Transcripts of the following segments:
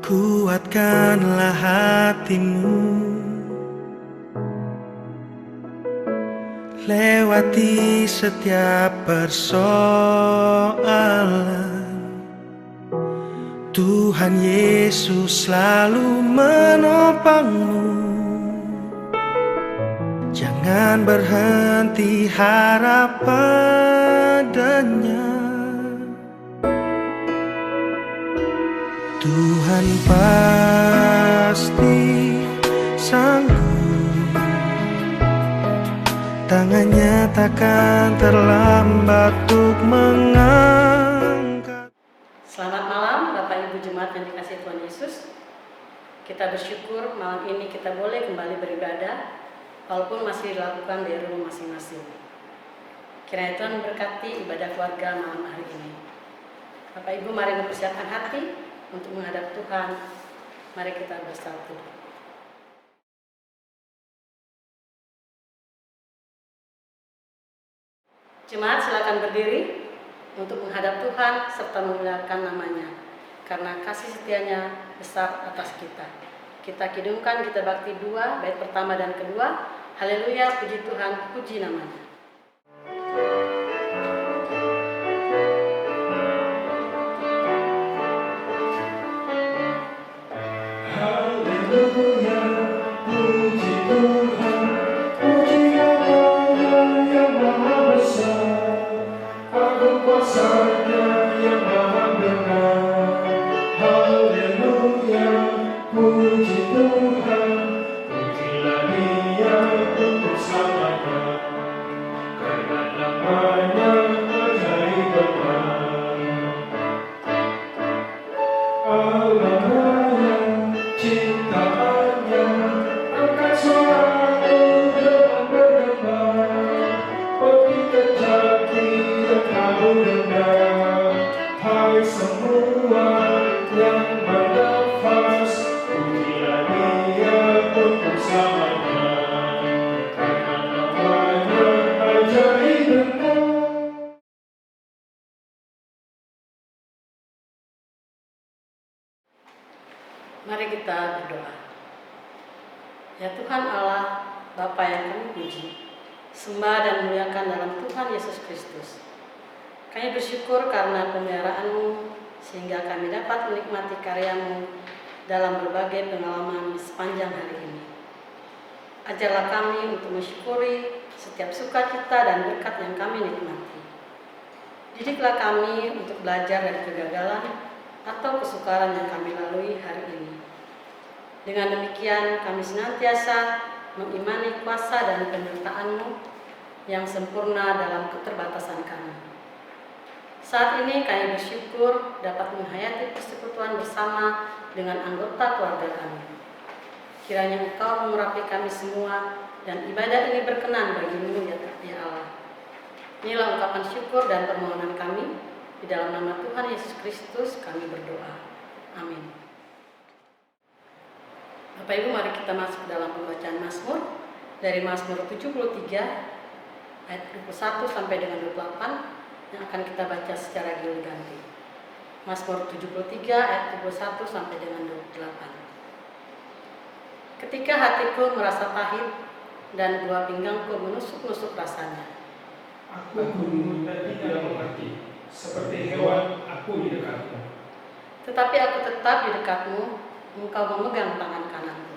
Kuatkanlah hatimu, lewati setiap persoalan. Tuhan Yesus selalu menopangmu. Jangan berhenti harap padanya. Tuhan pasti sanggup, tangannya takkan terlambat untuk mengangkat. Selamat malam Bapak Ibu Jemaat yang dikasihi Tuhan Yesus. Kita bersyukur malam ini kita boleh kembali beribadah walaupun masih dilakukan di rumah masing-masing. Kiranya Tuhan berkati ibadah keluarga malam hari ini. Bapak Ibu, mari mempersiapkan hati untuk menghadap Tuhan. Mari kita bersatu. Jemaat silakan berdiri untuk menghadap Tuhan serta memuliakan namanya, karena kasih setianya besar atas kita. Kita kidungkan, kita bakti 2, bait pertama dan kedua. Haleluya, puji Tuhan, puji namanya. Haleluya, puji Tuhan, puji namanya yang maha besar, agung kuasa-Nya yang maha benar. Haleluya, puji Tuhan, pujilah Dia untuk selamanya, karena namanya ajaib benar. Allah Raya, cintaannya, angkat suaramu dengan bergembira, bagi kejaki dan kau dengar. Hai semua yang bernafas, pujilah Dia untuk selamanya, karena namanya ajaib benar. Mari kita berdoa. Ya Tuhan Allah, Bapa yang kami puji, sembah dan muliakan dalam Tuhan Yesus Kristus. Kami bersyukur karena pemeliharaan-Mu, sehingga kami dapat menikmati karya-Mu dalam berbagai pengalaman sepanjang hari ini. Ajarlah kami untuk mensyukuri setiap sukacita dan berkat yang kami nikmati. Didiklah kami untuk belajar dari kegagalan atau kesukaran yang kami lalui hari ini. Dengan demikian kami senantiasa mengimani kuasa dan penyertaan-Mu yang sempurna dalam keterbatasan kami. Saat ini kami bersyukur dapat menghayati persekutuan bersama dengan anggota keluarga kami. Kiranya Engkau mengurapi kami semua dan ibadah ini berkenan bagi-Mu ya Allah. Inilah ungkapan syukur dan permohonan kami. Di dalam nama Tuhan Yesus Kristus kami berdoa. Amin. Bapak Ibu, mari kita masuk ke dalam pembacaan Mazmur dari Mazmur 73 ayat 21 sampai dengan 28 yang akan kita baca secara giliran ganti. Mazmur 73 ayat 21 sampai dengan 28. Ketika hatiku merasa pahit dan buah pinggangku menusuk-nusuk rasanya, aku bingung dan tidak mengerti, seperti hewan aku di dekatmu. tetapi aku tetap di dekatmu, Engkau memegang tangan kananku.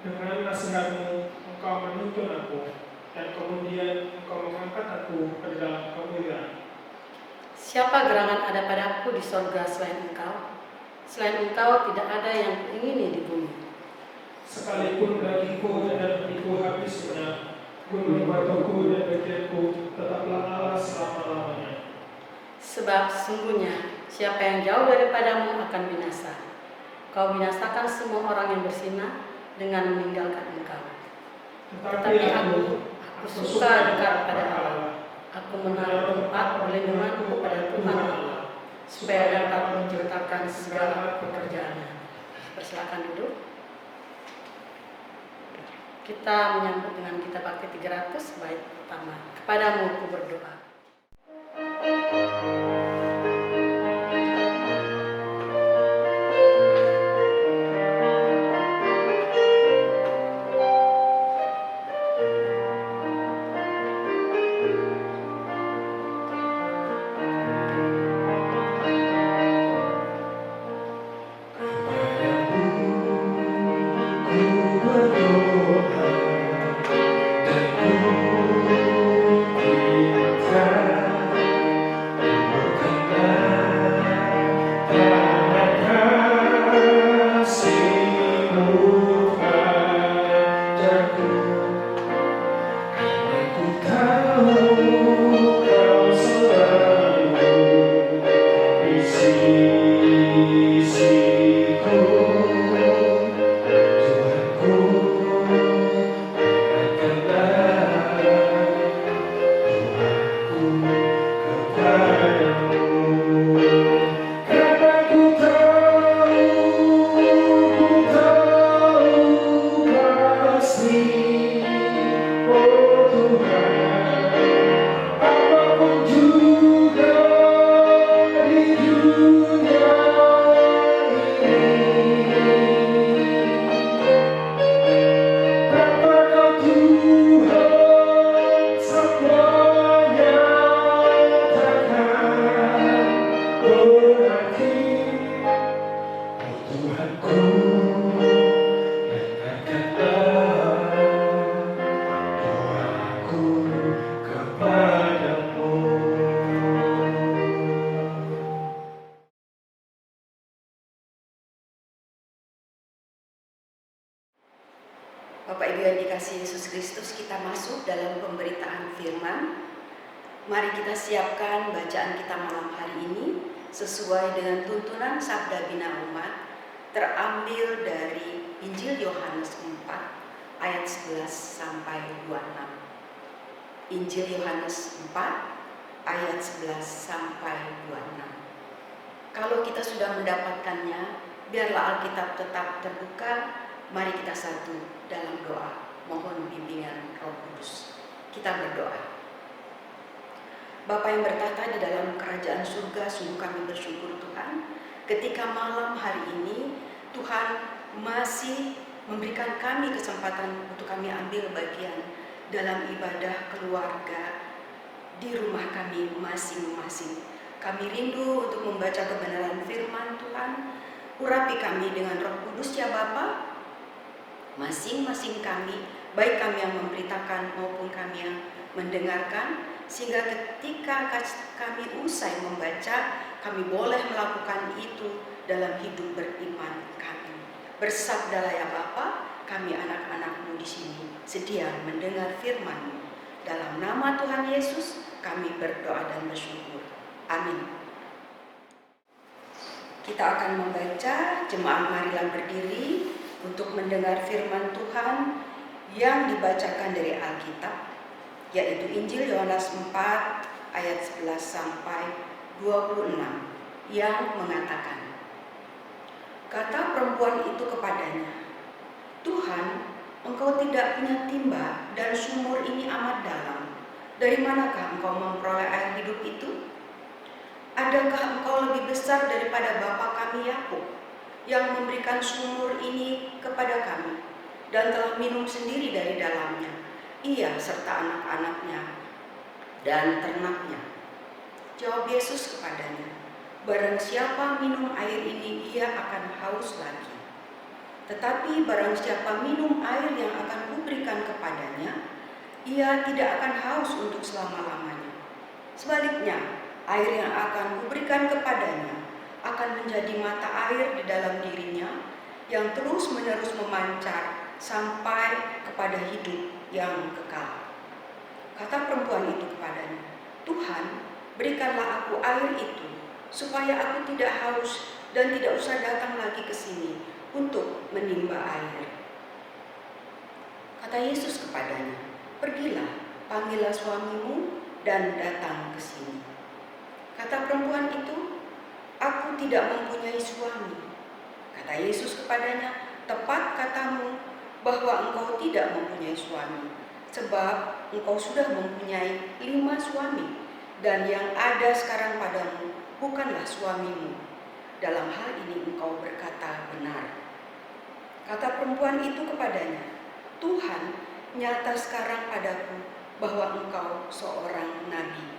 Dengan nasihatmu engkau menuntun aku, dan kemudian engkau mengangkat aku ke dalam kemuliaan. Siapa gerangan ada padaku di sorga selain Engkau? Selain Engkau tidak ada yang kuingini di bumi. Sekalipun dagingku dan hatiku habis kenyang, gunung batuku dan bagianku tetaplah Allah selama-lamanya. Sebab sesungguhnya siapa yang jauh daripadamu akan binasa. Kau binasakan semua orang yang bersinah dengan meninggalkan Engkau. Tetapi aku suka dekat pada Allah. Aku menaruh tempat perlindunganku pada Tuhan Allah, supaya dapat menceritakan segala pekerjaannya. Persilakan duduk. Kita menyambut dengan kitab bakti 300 bait pertama. Kepadamu aku berdoa. Bapak Ibu yang dikasihi Yesus Kristus, kita masuk dalam pemberitaan firman. Mari kita siapkan bacaan kita malam hari ini sesuai dengan tuntunan Sabda Bina Umat, terambil dari Injil Yohanes 4 ayat 11 sampai 26. Injil Yohanes 4 ayat 11 sampai 26. Kalau kita sudah mendapatkannya, biarlah Alkitab tetap terbuka. Mari kita satu dalam doa, mohon bimbingan Roh Kudus. Kita berdoa. Bapa yang bertata di dalam kerajaan surga, sungguh kami bersyukur Tuhan, ketika malam hari ini Tuhan masih memberikan kami kesempatan untuk kami ambil bagian dalam ibadah keluarga di rumah kami masing-masing. Kami rindu untuk membaca kebenaran firman Tuhan. Urapi kami dengan Roh Kudus ya Bapa. Masing-masing kami, baik kami yang memberitakan maupun kami yang mendengarkan, sehingga ketika kami usai membaca, kami boleh melakukan itu dalam hidup beriman kami. Bersabdalah ya Bapa, kami anak-anak-Mu di sini sedia mendengar firman-Mu. Dalam nama Tuhan Yesus, kami berdoa dan bersyukur. Amin. Kita akan membaca, jemaat marilah berdiri untuk mendengar firman Tuhan yang dibacakan dari Alkitab, yaitu Injil Yohanes 4 ayat 11 sampai 26 yang mengatakan, kata perempuan itu kepadanya, Tuhan, Engkau tidak punya timba dan sumur ini amat dalam. Dari manakah Engkau memperoleh air hidup itu? Adakah Engkau lebih besar daripada bapa kami Yakub, yang memberikan sumur ini kepada kami dan telah minum sendiri dari dalamnya, ia serta anak-anaknya dan ternaknya? Jawab Yesus kepadanya, barang siapa minum air ini, ia akan haus lagi. Tetapi barang siapa minum air yang akan kuberikan kepadanya, ia tidak akan haus untuk selama-lamanya. Sebaliknya, air yang akan kuberikan kepadanya akan menjadi mata air di dalam dirinya yang terus-menerus memancar sampai kepada hidup yang kekal. Kata perempuan itu kepadanya, Tuhan, berikanlah aku air itu, supaya aku tidak haus dan tidak usah datang lagi ke sini untuk menimba air. Kata Yesus kepadanya, pergilah, panggillah suamimu dan datang ke sini. Kata perempuan itu, aku tidak mempunyai suami. Kata Yesus kepadanya, tepat katamu bahwa engkau tidak mempunyai suami, sebab engkau sudah mempunyai 5 suami, dan yang ada sekarang padamu bukanlah suamimu. Dalam hal ini engkau berkata benar. Kata perempuan itu kepadanya, Tuhan, nyata sekarang padaku bahwa engkau seorang nabi.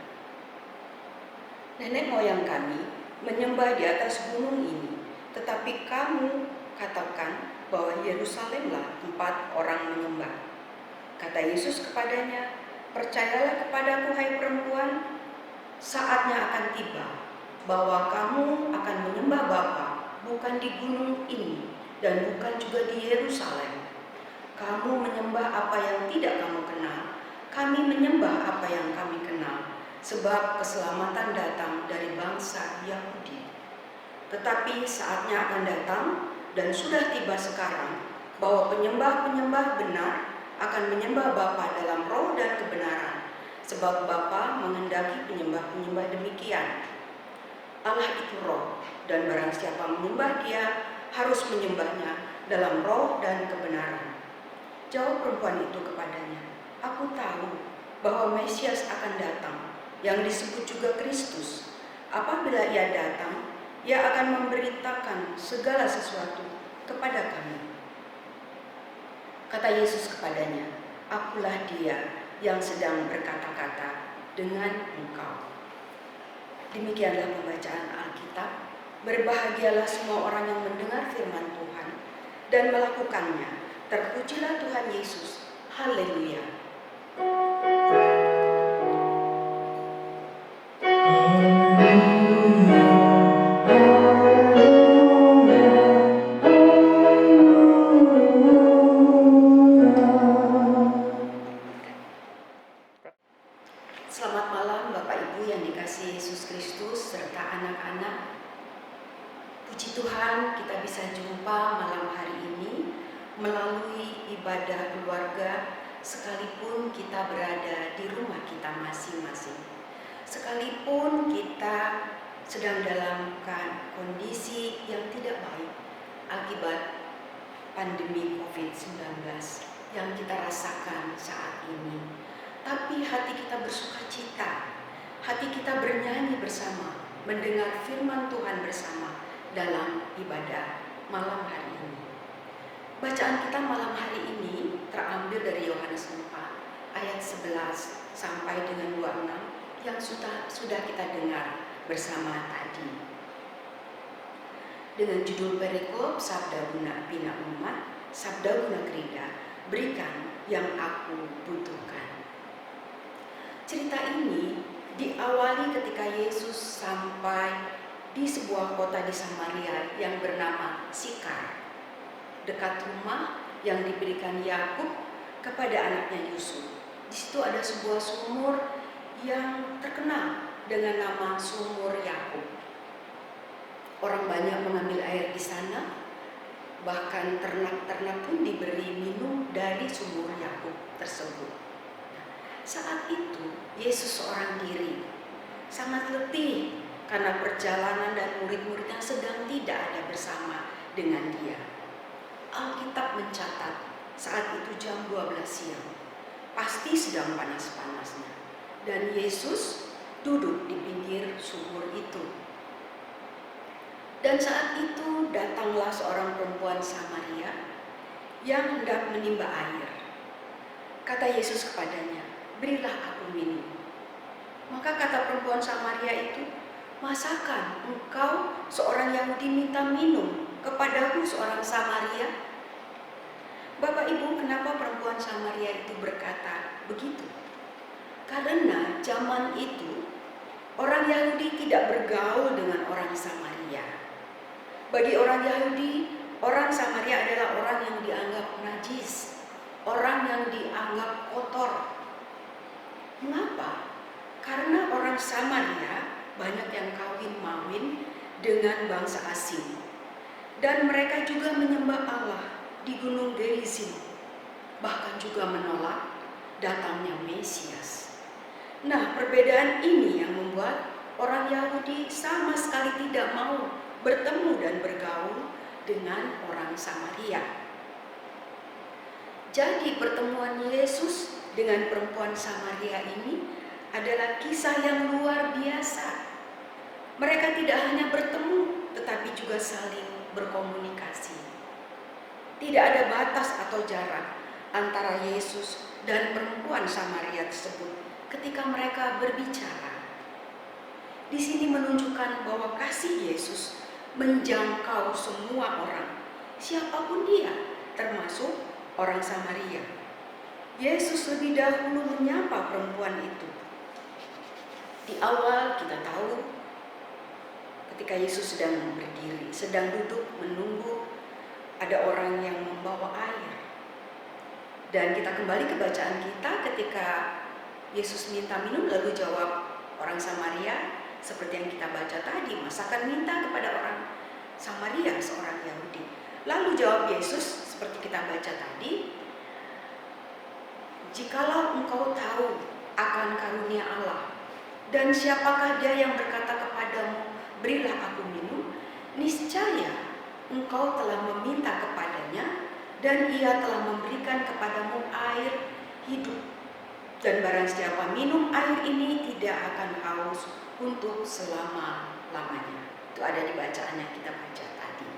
Nenek moyang kami menyembah di atas gunung ini, tetapi kamu katakan bahwa Yerusalemlah tempat orang menyembah. Kata Yesus kepadanya, percayalah kepadaku hai perempuan, saatnya akan tiba bahwa kamu akan menyembah Bapa bukan di gunung ini dan bukan juga di Yerusalem. Kamu menyembah apa yang tidak kamu kenal, kami menyembah apa yang kami kenal, sebab keselamatan datang dari bangsa Yahudi. Tetapi saatnya akan datang dan sudah tiba sekarang bahwa penyembah-penyembah benar akan menyembah Bapa dalam roh dan kebenaran, sebab Bapa menghendaki penyembah-penyembah demikian. Allah itu roh, dan barang siapa menyembah Dia harus menyembahnya dalam roh dan kebenaran. Jawab perempuan itu kepadanya, aku tahu bahwa Mesias akan datang, yang disebut juga Kristus. Apabila ia datang, ia akan memberitakan segala sesuatu kepada kami. Kata Yesus kepadanya, akulah Dia yang sedang berkata-kata dengan engkau. Demikianlah pembacaan Alkitab. Berbahagialah semua orang yang mendengar firman Tuhan dan melakukannya. Terpujilah Tuhan Yesus. Haleluya. bisa jumpa malam hari ini melalui ibadah keluarga, sekalipun kita berada di rumah kita masing-masing. Sekalipun kita sedang dalam kondisi yang tidak baik akibat pandemi COVID-19 yang kita rasakan saat ini. Tapi hati kita bersuka cita, hati kita bernyanyi bersama, mendengar firman Tuhan bersama dalam ibadah malam hari ini. Bacaan kita malam hari ini terambil dari Yohanes 4 ayat 11 sampai dengan 26 yang sudah kita dengar bersama tadi. Dengan judul perikop Sabda Guna Bina Umat, Sabda Guna Gerida, berikan yang aku butuhkan. Cerita ini diawali ketika Yesus sampai di sebuah kota di Samaria yang bernama Sikar, dekat rumah yang diberikan Yakub kepada anaknya Yusuf. Di situ ada sebuah sumur yang terkenal dengan nama Sumur Yakub. Orang banyak mengambil air di sana, bahkan ternak-ternak pun diberi minum dari sumur Yakub tersebut. Saat itu Yesus seorang diri, sangat letih karena perjalanan dan murid-muridnya sedang tidak ada bersama dengan dia. Alkitab mencatat saat itu jam 12 siang, pasti sedang panas-panasnya, dan Yesus duduk di pinggir sumur itu. Dan saat itu datanglah seorang perempuan Samaria yang hendak menimba air. Kata Yesus kepadanya, "Berilah aku minum." Maka kata perempuan Samaria itu, "Masakan engkau seorang Yahudi minta minum kepadaku seorang Samaria?" Bapak Ibu, kenapa perempuan Samaria itu berkata begitu? Karena zaman itu orang Yahudi tidak bergaul dengan orang Samaria. Bagi orang Yahudi, orang Samaria adalah orang yang dianggap najis, orang yang dianggap kotor. Mengapa? Karena orang Samaria banyak yang kawin-mawin dengan bangsa asing. Dan mereka juga menyembah Allah di Gunung Gerizim. Bahkan juga menolak datangnya Mesias. Nah, perbedaan ini yang membuat orang Yahudi sama sekali tidak mau bertemu dan bergaul dengan orang Samaria. Jadi pertemuan Yesus dengan perempuan Samaria ini adalah kisah yang luar biasa. Mereka tidak hanya bertemu, tetapi juga saling berkomunikasi. Tidak ada batas atau jarak antara Yesus dan perempuan Samaria tersebut ketika mereka berbicara. Di sini menunjukkan bahwa kasih Yesus menjangkau semua orang, siapapun dia, termasuk orang Samaria. Yesus lebih dahulu menyapa perempuan itu. Di awal kita tahu ketika Yesus sedang berdiri, sedang duduk menunggu ada orang yang membawa air. Dan kita kembali ke bacaan kita ketika Yesus minta minum, lalu jawab orang Samaria seperti yang kita baca tadi, masakan minta kepada orang Samaria, seorang Yahudi. Lalu jawab Yesus seperti kita baca tadi, "Jikalau engkau tahu akan karunia Allah, dan siapakah dia yang berkata kepadamu, berilah aku minum, niscaya engkau telah meminta kepadanya, dan ia telah memberikan kepadamu air hidup. Dan barang siapa minum air ini tidak akan haus untuk selama-lamanya." Itu ada di bacaan yang kita baca tadi.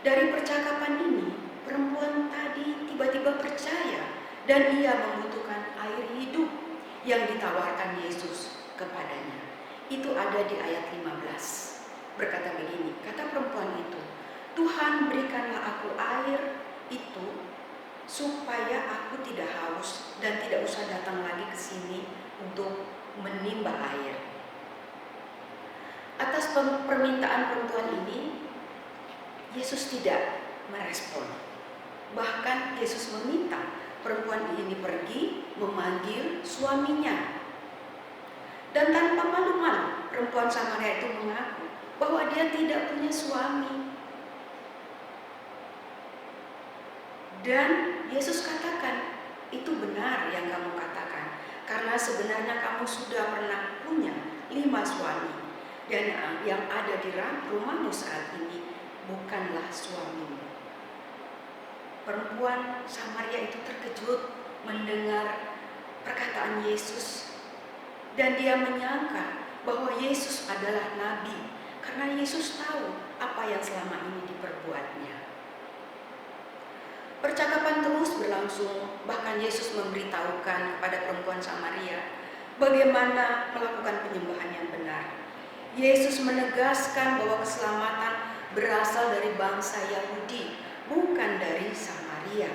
Dari percakapan ini, perempuan tadi tiba-tiba percaya dan ia membutuhkan air hidup yang ditawarkan Yesus kepadanya. Itu ada di ayat 15. Berkata begini, kata perempuan itu, "Tuhan, berikanlah aku air itu supaya aku tidak haus dan tidak usah datang lagi ke sini untuk menimba air." Atas permintaan perempuan ini, Yesus tidak merespon. Bahkan Yesus meminta perempuan ini pergi memanggil suaminya. Dan tanpa malu-malu, perempuan Samaria itu mengaku bahwa dia tidak punya suami. Dan Yesus katakan, itu benar yang kamu katakan, karena sebenarnya kamu sudah pernah punya 5 suami, dan yang ada di rumahmu saat ini bukanlah suamimu. Perempuan Samaria itu terkejut mendengar perkataan Yesus, dan dia menyangka bahwa Yesus adalah nabi, karena Yesus tahu apa yang selama ini diperbuatnya. Percakapan terus berlangsung, bahkan Yesus memberitahukan kepada perempuan Samaria bagaimana melakukan penyembahan yang benar. Yesus menegaskan bahwa keselamatan berasal dari bangsa Yahudi, bukan dari Samaria.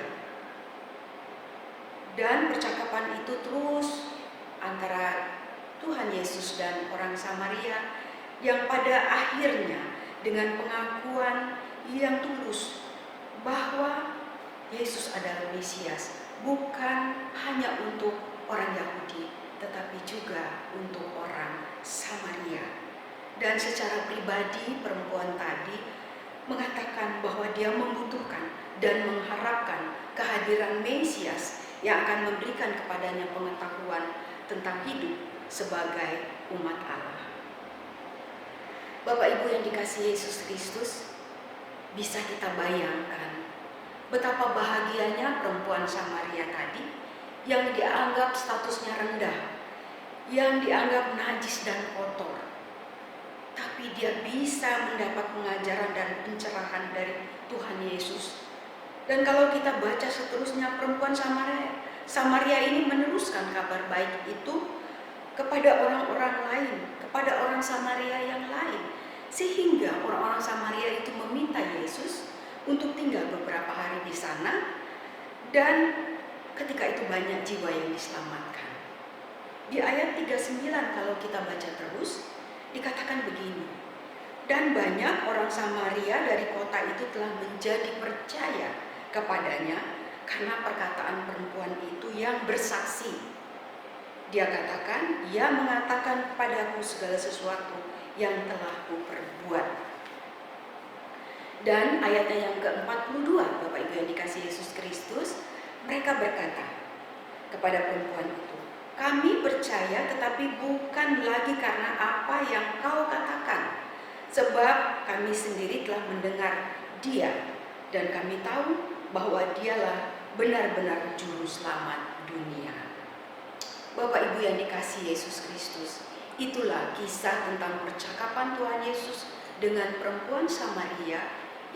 Dan percakapan itu terus antara Tuhan Yesus dan orang Samaria, yang pada akhirnya dengan pengakuan yang tulus bahwa Yesus adalah Mesias, bukan hanya untuk orang Yahudi, tetapi juga untuk orang Samaria. Dan secara pribadi perempuan tadi mengatakan bahwa dia membutuhkan dan mengharapkan kehadiran Mesias yang akan memberikan kepadanya pengetahuan tentang hidup sebagai umat Allah. Bapak Ibu yang dikasihi Yesus Kristus, bisa kita bayangkan betapa bahagianya perempuan Samaria tadi yang dianggap statusnya rendah, yang dianggap najis dan kotor. Tapi dia bisa mendapat pengajaran dan pencerahan dari Tuhan Yesus. Dan kalau kita baca seterusnya, perempuan Samaria ini meneruskan kabar baik itu kepada orang-orang lain, kepada orang Samaria yang lain. Sehingga orang-orang Samaria itu meminta Yesus untuk tinggal beberapa hari di sana, dan ketika itu banyak jiwa yang diselamatkan. Di ayat 39 kalau kita baca terus, dikatakan begini, dan banyak orang Samaria dari kota itu telah menjadi percaya kepadanya karena perkataan perempuan itu yang bersaksi. Dia katakan, ia mengatakan kepadaku segala sesuatu yang telah kuperbuat. Dan ayatnya yang ke-42, Bapak Ibu yang dikasihi Yesus Kristus, mereka berkata kepada perempuan itu, kami percaya tetapi bukan lagi karena apa yang kau katakan, sebab kami sendiri telah mendengar dia, dan kami tahu bahwa dialah benar-benar juru selamat dunia. Bapak Ibu yang dikasihi Yesus Kristus, itulah kisah tentang percakapan Tuhan Yesus dengan perempuan Samaria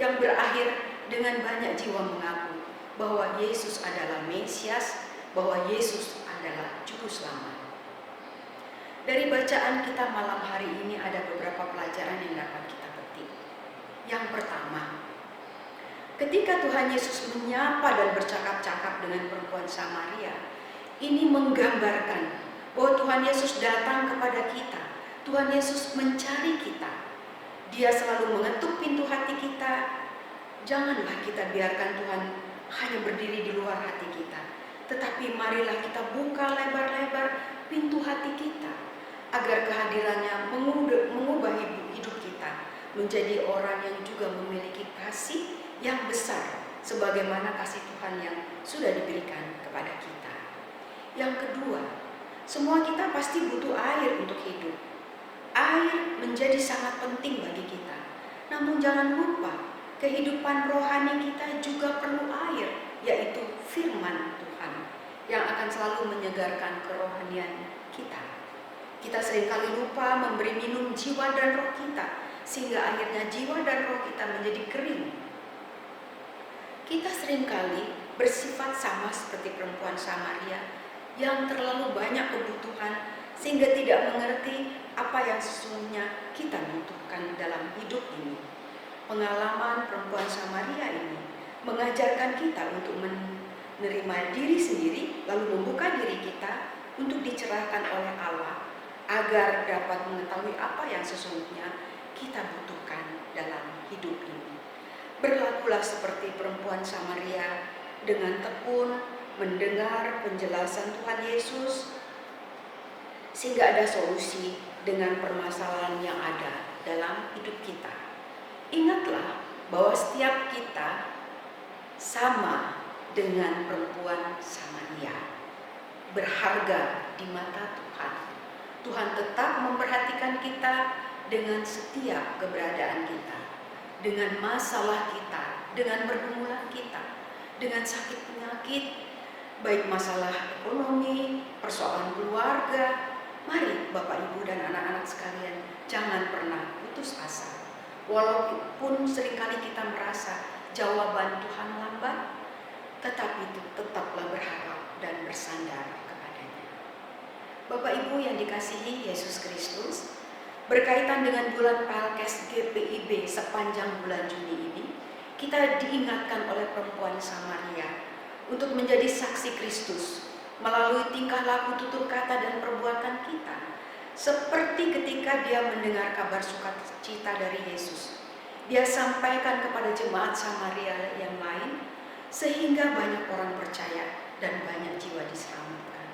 yang berakhir dengan banyak jiwa mengaku bahwa Yesus adalah Mesias, bahwa Yesus adalah juru selamat. Dari bacaan kita malam hari ini ada beberapa pelajaran yang dapat kita petik. Yang pertama, ketika Tuhan Yesus menyapa dan bercakap-cakap dengan perempuan Samaria, ini menggambarkan bahwa Tuhan Yesus datang kepada kita. Tuhan Yesus mencari kita. Dia selalu mengetuk pintu hati kita. Janganlah kita biarkan Tuhan hanya berdiri di luar hati kita, tetapi marilah kita buka lebar-lebar pintu hati kita, agar kehadirannya mengubah hidup kita menjadi orang yang juga memiliki kasih yang besar, sebagaimana kasih Tuhan yang sudah diberikan kepada kita. Yang kedua, semua kita pasti butuh air untuk hidup. Air menjadi sangat penting bagi kita. Namun jangan lupa, kehidupan rohani kita juga perlu air, yaitu firman Tuhan, yang akan selalu menyegarkan kerohanian kita. Kita seringkali lupa memberi minum jiwa dan roh kita, sehingga akhirnya jiwa dan roh kita menjadi kering. Kita seringkali bersifat sama seperti perempuan Samaria, yang terlalu banyak kebutuhan sehingga tidak mengerti apa yang sesungguhnya kita butuhkan dalam hidup ini. Pengalaman perempuan Samaria ini mengajarkan kita untuk menerima diri sendiri, lalu membuka diri kita untuk dicerahkan oleh Allah agar dapat mengetahui apa yang sesungguhnya kita butuhkan dalam hidup ini. Berlakulah seperti perempuan Samaria dengan tekun mendengar penjelasan Tuhan Yesus, sehingga ada solusi dengan permasalahan yang ada dalam hidup kita. Ingatlah bahwa setiap kita sama dengan perempuan Samaria. Berharga di mata Tuhan. Tuhan tetap memperhatikan kita dengan setiap keberadaan kita, dengan masalah kita, dengan pergumulan kita, dengan sakit penyakit, baik masalah ekonomi, persoalan keluarga. Mari Bapak Ibu dan anak-anak sekalian, jangan pernah putus asa. Walaupun seringkali kita merasa jawaban Tuhan lambat, tetapi tetaplah berharap dan bersandar kepadanya. Bapak Ibu yang dikasihi Yesus Kristus, berkaitan dengan bulan Pelkes GPIB sepanjang bulan Juni ini, kita diingatkan oleh perempuan Samaria untuk menjadi saksi Kristus melalui tingkah laku, tutur kata, dan perbuatan kita. Seperti ketika dia mendengar kabar sukacita dari Yesus, dia sampaikan kepada jemaat Samaria yang lain, sehingga banyak orang percaya dan banyak jiwa diselamatkan.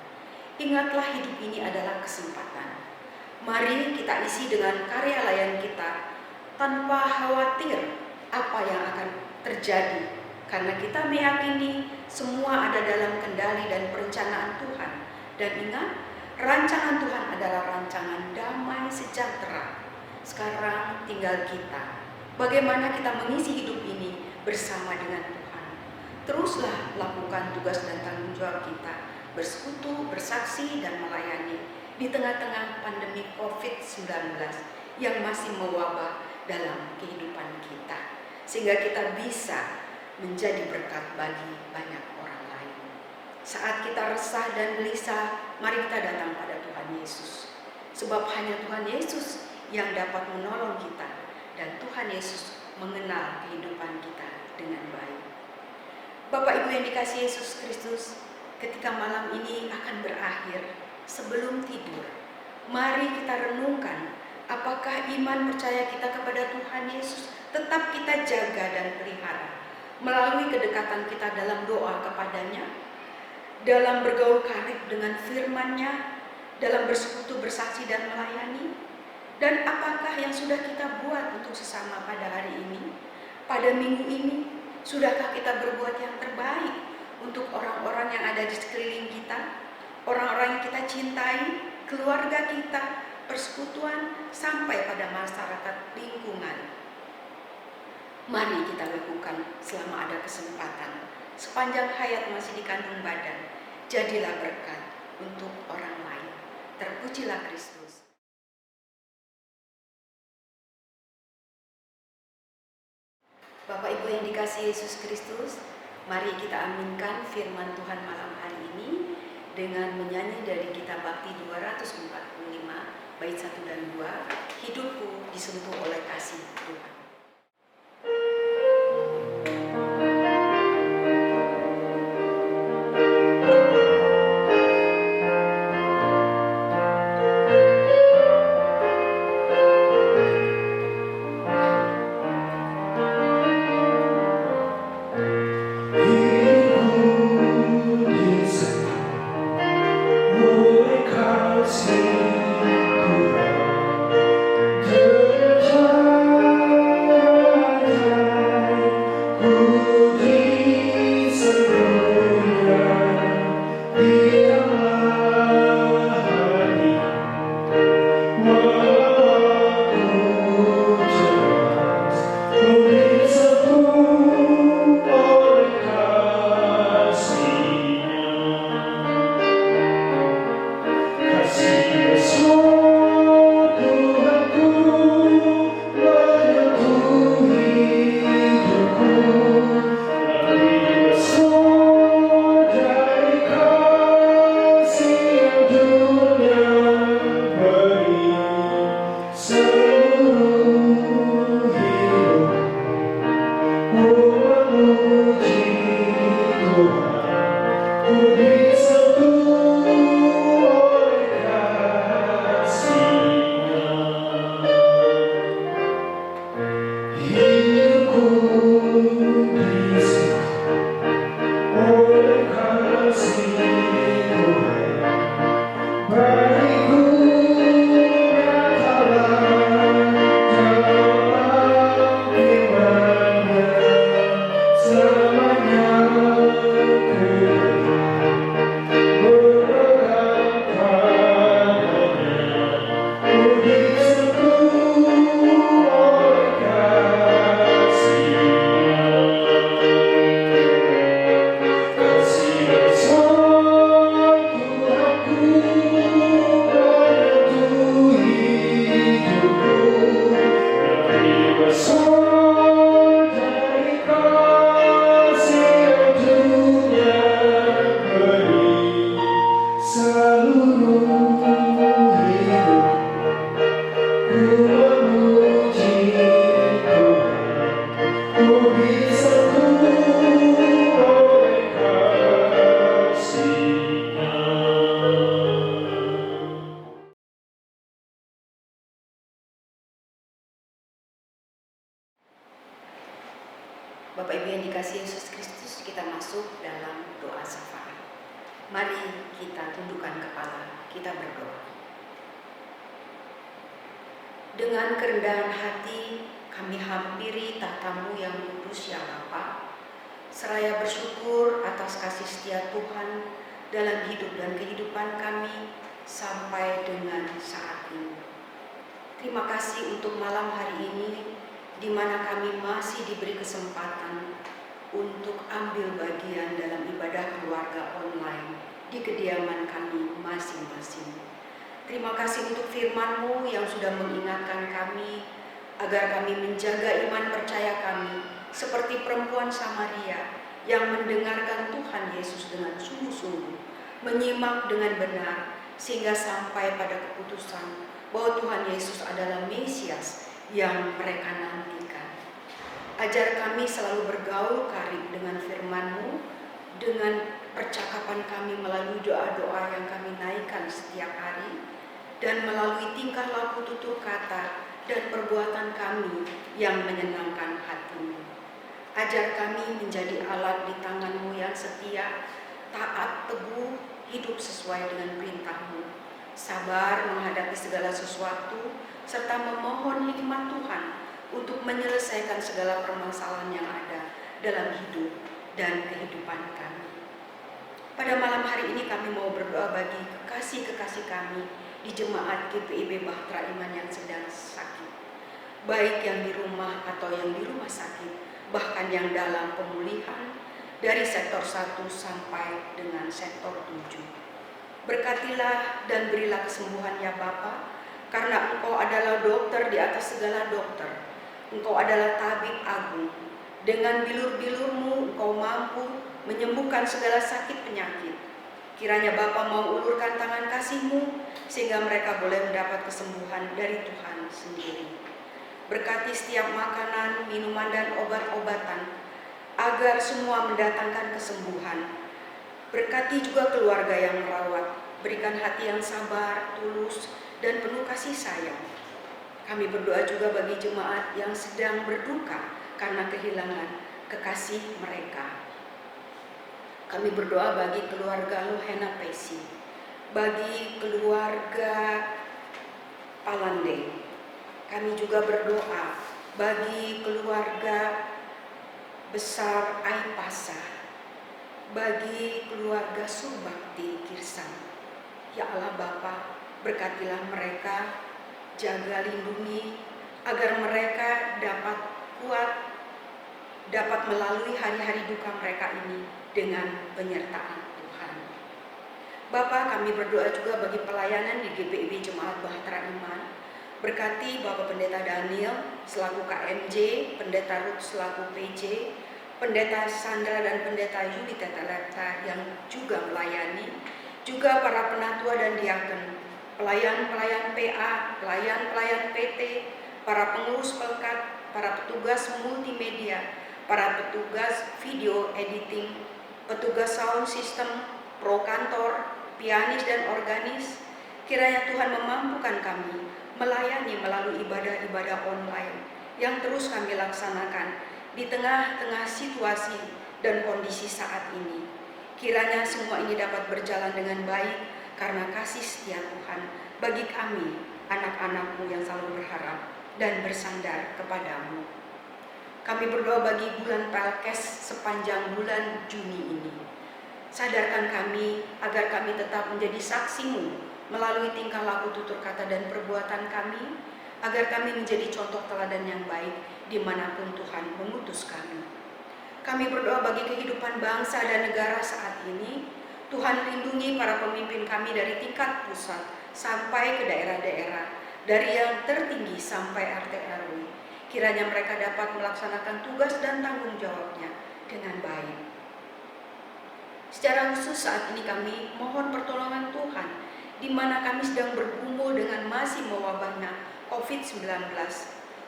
Ingatlah, hidup ini adalah kesempatan. Mari kita isi dengan karya layan kita tanpa khawatir apa yang akan terjadi, karena kita meyakini semua ada dalam kendali dan perencanaan Tuhan. Dan ingat, rancangan Tuhan adalah rancangan damai sejahtera. Sekarang tinggal kita, bagaimana kita mengisi hidup ini bersama dengan Tuhan. Teruslah lakukan tugas dan tanggung jawab kita, bersekutu, bersaksi, dan melayani di tengah-tengah pandemi COVID-19 yang masih mewabah dalam kehidupan kita, sehingga kita bisa menjadi berkat bagi banyak orang lain. Saat kita resah dan gelisah, mari kita datang pada Tuhan Yesus, sebab hanya Tuhan Yesus yang dapat menolong kita, dan Tuhan Yesus mengenal kehidupan kita dengan baik. Bapak Ibu yang dikasihi Yesus Kristus, ketika malam ini akan berakhir, sebelum tidur, mari kita renungkan apakah iman percaya kita kepada Tuhan Yesus tetap kita jaga dan pelihara melalui kedekatan kita dalam doa kepadanya, dalam bergaul karib dengan firman-Nya, dalam bersekutu, bersaksi, dan melayani. Dan apakah yang sudah kita buat untuk sesama pada hari ini, pada minggu ini? Sudahkah kita berbuat yang terbaik untuk orang-orang yang ada di sekeliling kita, orang-orang yang kita cintai, keluarga kita, persekutuan, sampai pada masyarakat lingkungan? Mari kita lakukan selama ada kesempatan. Sepanjang hayat masih dikandung badan, jadilah berkat untuk orang lain. Terpujilah Kristus. Bapak Ibu yang dikasihi Yesus Kristus, mari kita aminkan firman Tuhan malam hari ini dengan menyanyi dari kitab Bakti 245, bait 1 dan 2, hidupku disentuh oleh kasih Tuhan. yang dikasihi Yesus Kristus, kita masuk dalam doa syafaat. Mari kita tundukkan kepala, kita berdoa. Dengan kerendahan hati kami hampiri tahta-Mu yang kudus ya Bapa, seraya bersyukur atas kasih setia Tuhan dalam hidup dan kehidupan kami sampai dengan saat ini. Terima kasih untuk malam hari ini, di mana kami masih diberi kesempatan untuk ambil bagian dalam ibadah keluarga online di kediaman kami masing-masing. Terima kasih untuk firman-Mu yang sudah mengingatkan kami agar kami menjaga iman percaya kami seperti perempuan Samaria yang mendengarkan Tuhan Yesus dengan sungguh-sungguh, menyimak dengan benar sehingga sampai pada keputusan bahwa Tuhan Yesus adalah Mesias yang mereka nantikan. Ajar kami selalu bergaul karib dengan firman-Mu, dengan percakapan kami melalui doa-doa yang kami naikkan setiap hari, dan melalui tingkah laku tutur kata dan perbuatan kami yang menyenangkan hati-Mu. Ajar kami menjadi alat di tangan-Mu yang setia, taat, teguh, hidup sesuai dengan perintah-Mu, sabar menghadapi segala sesuatu, serta memohon hikmat Tuhan untuk menyelesaikan segala permasalahan yang ada dalam hidup dan kehidupan kami. Pada malam hari ini kami mau berdoa bagi kekasih-kekasih kami di jemaat GPIB Bahtera Iman yang sedang sakit, baik yang di rumah atau yang di rumah sakit, bahkan yang dalam pemulihan dari sektor 1 sampai dengan sektor 7. Berkatilah dan berilah kesembuhan ya Bapa, karena Engkau adalah dokter di atas segala dokter. Engkau adalah tabib agung. Dengan bilur-bilur-Mu Engkau mampu menyembuhkan segala sakit penyakit. Kiranya Bapa mau ulurkan tangan kasih-Mu sehingga mereka boleh mendapat kesembuhan dari Tuhan sendiri. Berkati setiap makanan, minuman, dan obat-obatan agar semua mendatangkan kesembuhan. Berkati juga keluarga yang merawat, berikan hati yang sabar, tulus, dan penuh kasih sayang. Kami berdoa juga bagi jemaat yang sedang berduka karena kehilangan kekasih mereka. Kami berdoa bagi keluarga Lohena Pesi, bagi keluarga Palande. Kami juga berdoa bagi keluarga besar Aipasa, bagi keluarga Surbakti Kirsan. Ya Allah Bapa, berkatilah mereka, jaga lindungi, agar mereka dapat kuat, dapat melalui hari-hari duka mereka ini dengan penyertaan Tuhan. Bapa, kami berdoa juga bagi pelayanan di GPIB Jemaat Bahtera Iman. Berkati Bapak Pendeta Daniel selaku KMJ, Pendeta Ruth selaku PJ, Pendeta Sandra dan Pendeta Yuli Teteleta yang juga melayani, juga para penatua dan diaken, pelayan-pelayan PA, pelayan-pelayan PT, para pengurus pelkat, para petugas multimedia, para petugas video editing, petugas sound system, pro kantor, pianis dan organis. Kiranya Tuhan memampukan kami melayani melalui ibadah-ibadah online yang terus kami laksanakan di tengah-tengah situasi dan kondisi saat ini. Kiranya semua ini dapat berjalan dengan baik karena kasih setia Tuhan bagi kami, anak-anak-Mu yang selalu berharap dan bersandar kepadamu. Kami berdoa bagi bulan Pelkes sepanjang bulan Juni ini. Sadarkan kami agar kami tetap menjadi saksi-Mu melalui tingkah laku, tutur kata, dan perbuatan kami, agar kami menjadi contoh teladan yang baik dimanapun Tuhan mengutus kami. Kami berdoa bagi kehidupan bangsa dan negara saat ini. Tuhan lindungi para pemimpin kami dari tingkat pusat sampai ke daerah-daerah, dari yang tertinggi sampai RT RW. Kiranya mereka dapat melaksanakan tugas dan tanggung jawabnya dengan baik. Secara khusus saat ini kami mohon pertolongan Tuhan, di mana kami sedang bergumul dengan masih mewabahnya COVID-19.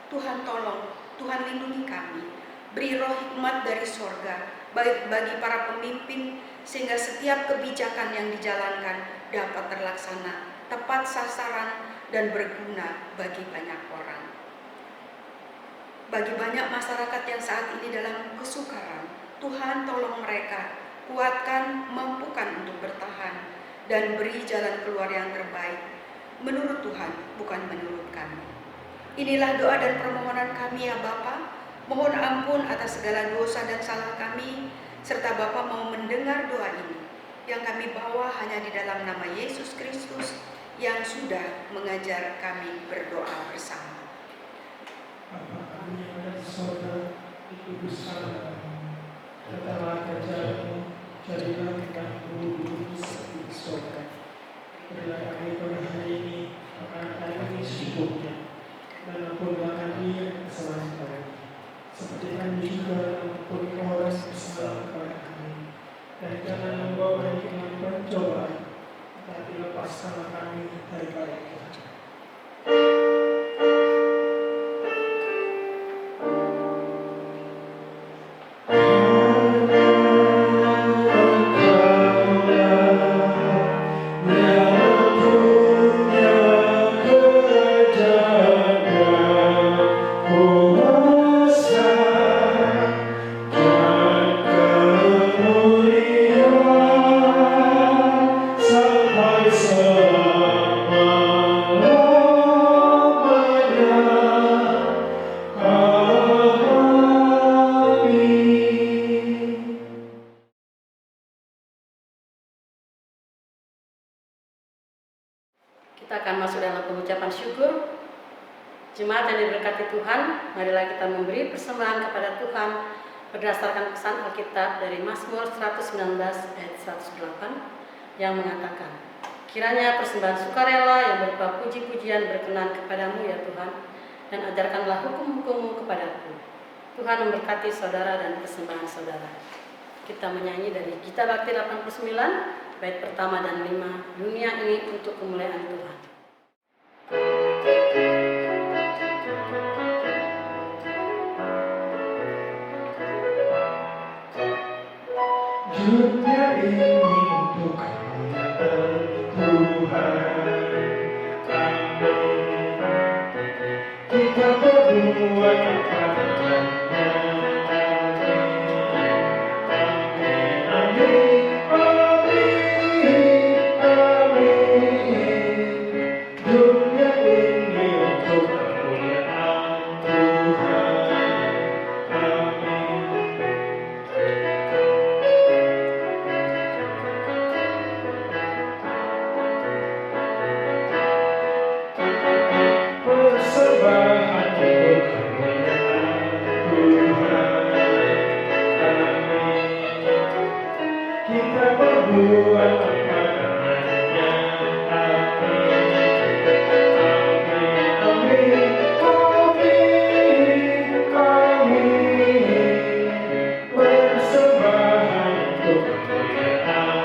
Tuhan tolong, Tuhan lindungi kami. Beri roh hikmat dari sorga, baik bagi para pemimpin, sehingga setiap kebijakan yang dijalankan dapat terlaksana, tepat sasaran, dan berguna bagi banyak orang. Bagi banyak masyarakat yang saat ini dalam kesukaran, Tuhan tolong mereka, kuatkan, mampukan untuk bertahan, dan beri jalan keluar yang terbaik. Menurut Tuhan, bukan menurut kami. Inilah doa dan permohonan kami ya Bapa. Mohon ampun atas segala dosa dan salah kami, serta Bapa mau mendengar doa ini, yang kami bawa hanya di dalam nama Yesus Kristus, yang sudah mengajar kami berdoa bersama. Bapa kami yang ada di sorga, dikuduskanlah namamu. Datanglah kerajaanmu, jadilah kehendakmu di bumi seperti di sorga. Berilah kami pada hari ini makanan kami secukupnya, dan ampunilah kami kesalahan kami, seperti kami juga mengampuni orang yang bersalah kepada kami. Dan jangan membawa kami ke dalam pencobaan, tetapi lepaskanlah kami daripada jahat. Kita akan masuk dalam pengucapan syukur. Jemaat yang diberkati Tuhan, marilah kita memberi persembahan kepada Tuhan berdasarkan pesan Alkitab dari Mazmur 119 ayat 108 yang mengatakan, kiranya persembahan sukarela yang berupa puji-pujian berkenan kepadamu ya Tuhan, dan ajarkanlah hukum-hukum-Mu kepadaku. Tuhan memberkati saudara dan persembahan saudara. Kita menyanyi dari Gita Bakti 89, bait pertama dan 5, dunia ini untuk kemuliaan Tuhan. Dunia ini untuk kemuliaan Tuhan. Amin. Kita berbuat kepadanya. Amin. Amin. Amin. Amin. Dunia ini untuk kemuliaan Tuhan. Amin. Persembahan untuk kemuliaan Tuhan. Amin. Kita berbuat kepadanya. Amin. Amin. Amin. Amin. Amin. Persembahan untuk kemuliaan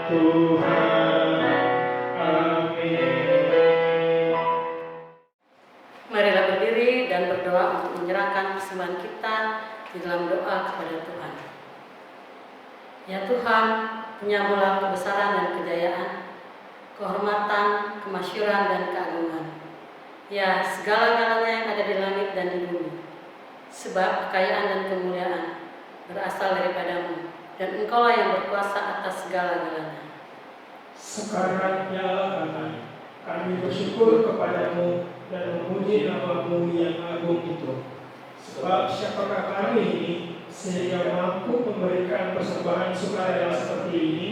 Tuhan. Amin. Marilah berdiri dan berdoa untuk menyerahkan persembahan kita di dalam doa kepada Tuhan. Ya Tuhan, punya-Mu kebesaran dan kejayaan, kehormatan, kemasyuran dan keagungan. Ya, segala-galanya yang ada di langit dan di bumi. Sebab kekayaan dan kemuliaan berasal daripada-Mu, dan Engkaulah yang berkuasa atas segala-galanya. Sekarang nyala kami bersyukur kepadamu dan memuji nama-Mu yang agung itu. Sebab siapakah kami ini sehingga mampu memberikan persembahan sukarela seperti ini?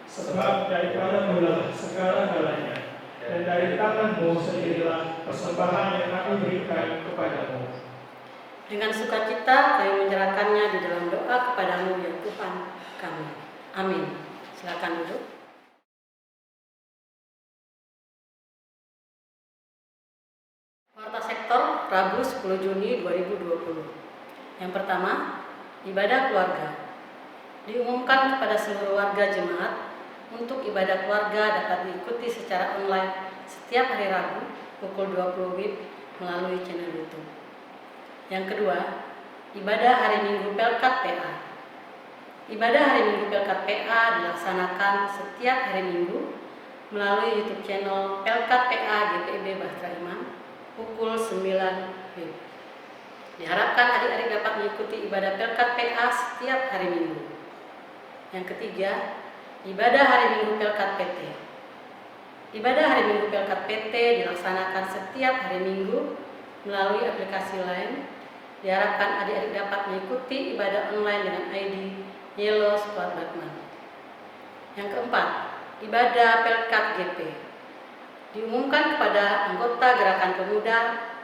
Sebab daripada-Mu lah segala-galanya, dan dari tangan-Mu sendirilah persembahan yang kami berikan kepadamu. Dengan sukacita kami menyerahkannya di dalam doa kepada-Mu ya Tuhan kami. Amin. Silakan duduk. Warta Sektor Rabu 10 Juni 2020. Yang pertama, ibadah keluarga. Diumumkan kepada seluruh warga jemaat untuk ibadah keluarga dapat diikuti secara online setiap hari Rabu pukul 20 WIB melalui channel YouTube. Yang kedua, ibadah hari Minggu Pelkat PA. Ibadah hari Minggu Pelkat PA dilaksanakan setiap hari Minggu melalui YouTube channel Pelkat PA GPIB Bahtera Iman pukul 9 WIB. Diharapkan adik-adik dapat mengikuti ibadah Pelkat PA setiap hari Minggu. Yang ketiga, ibadah hari Minggu Pelkat PT. Ibadah hari Minggu Pelkat PT dilaksanakan setiap hari Minggu melalui aplikasi lain. Diharapkan adik-adik dapat mengikuti ibadah online dengan ID Yellow Squad Batman. Yang keempat, ibadah Pelkat GP. Diumumkan kepada anggota Gerakan Pemuda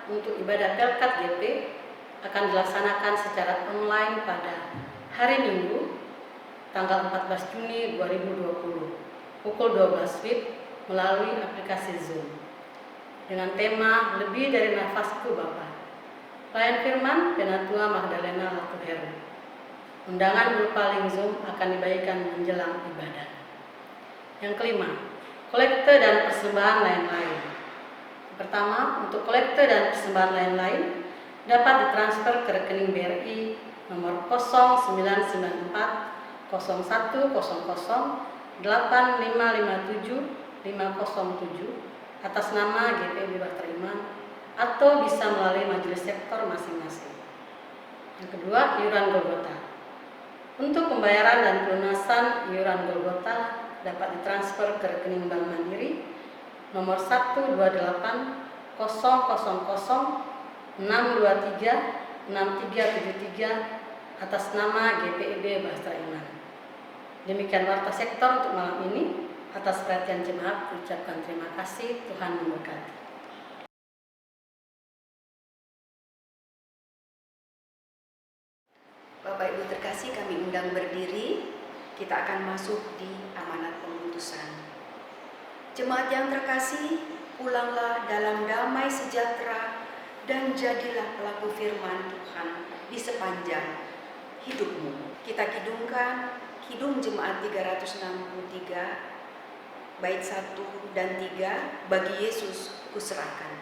untuk ibadah Pelkat GP akan dilaksanakan secara online pada hari Minggu tanggal 14 Juni 2020 pukul 12 WIB melalui aplikasi Zoom dengan tema Lebih dari Nafasku Bapa. Pelayan firman Penatua Magdalena Latuheru. Undangan berupa link Zoom akan dibagikan menjelang ibadah. Yang kelima, kolekte dan persembahan lain-lain. Pertama, untuk kolekte dan persembahan lain-lain dapat ditransfer ke rekening BRI nomor 0994 0100 8557 507 atas nama GPIB Bahtera Iman atau bisa melalui majelis sektor masing-masing. Yang kedua, iuran Golgota. Untuk pembayaran dan pelunasan iuran Golgota dapat ditransfer ke rekening Bank Mandiri nomor 128 000 623 6373 atas nama GPIB Bahtera Iman. Demikian warta sektor untuk malam ini. Atas perhatian jemaat, ucapkan terima kasih. Tuhan memberkati. Bapak Ibu terkasih, kami undang berdiri. Kita akan masuk di amanat pengutusan. Jemaat yang terkasih, pulanglah dalam damai sejahtera dan jadilah pelaku firman Tuhan di sepanjang hidupmu. Kita kidungkan Kidung Jemaat 363 bait 1 dan 3, bagi Yesus kuserahkan.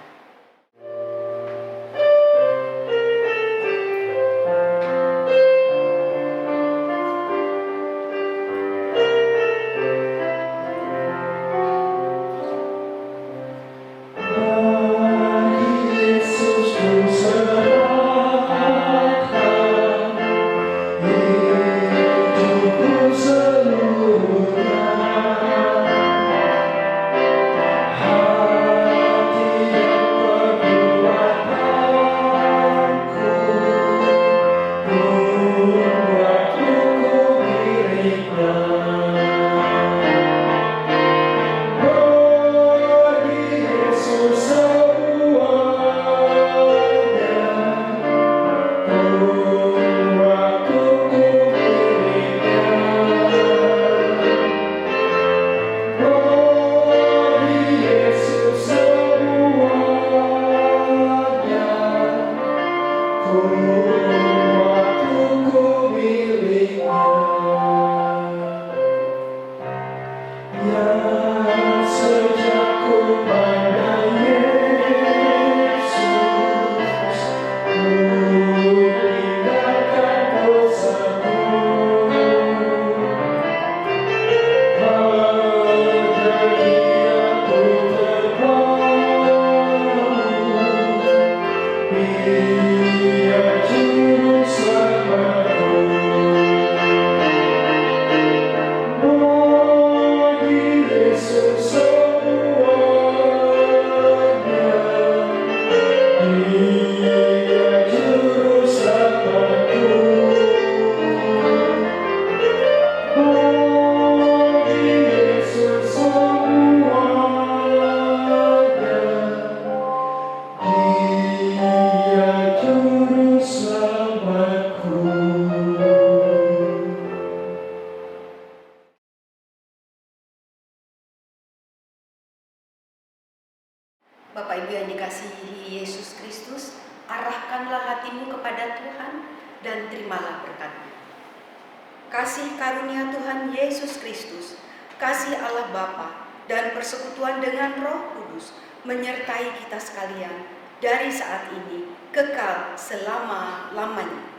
Bapak Ibu yang dikasihi Yesus Kristus, arahkanlah hatimu kepada Tuhan dan terimalah berkat-Nya. Kasih karunia Tuhan Yesus Kristus, kasih Allah Bapa, dan persekutuan dengan Roh Kudus menyertai kita sekalian dari saat ini kekal selama-lamanya.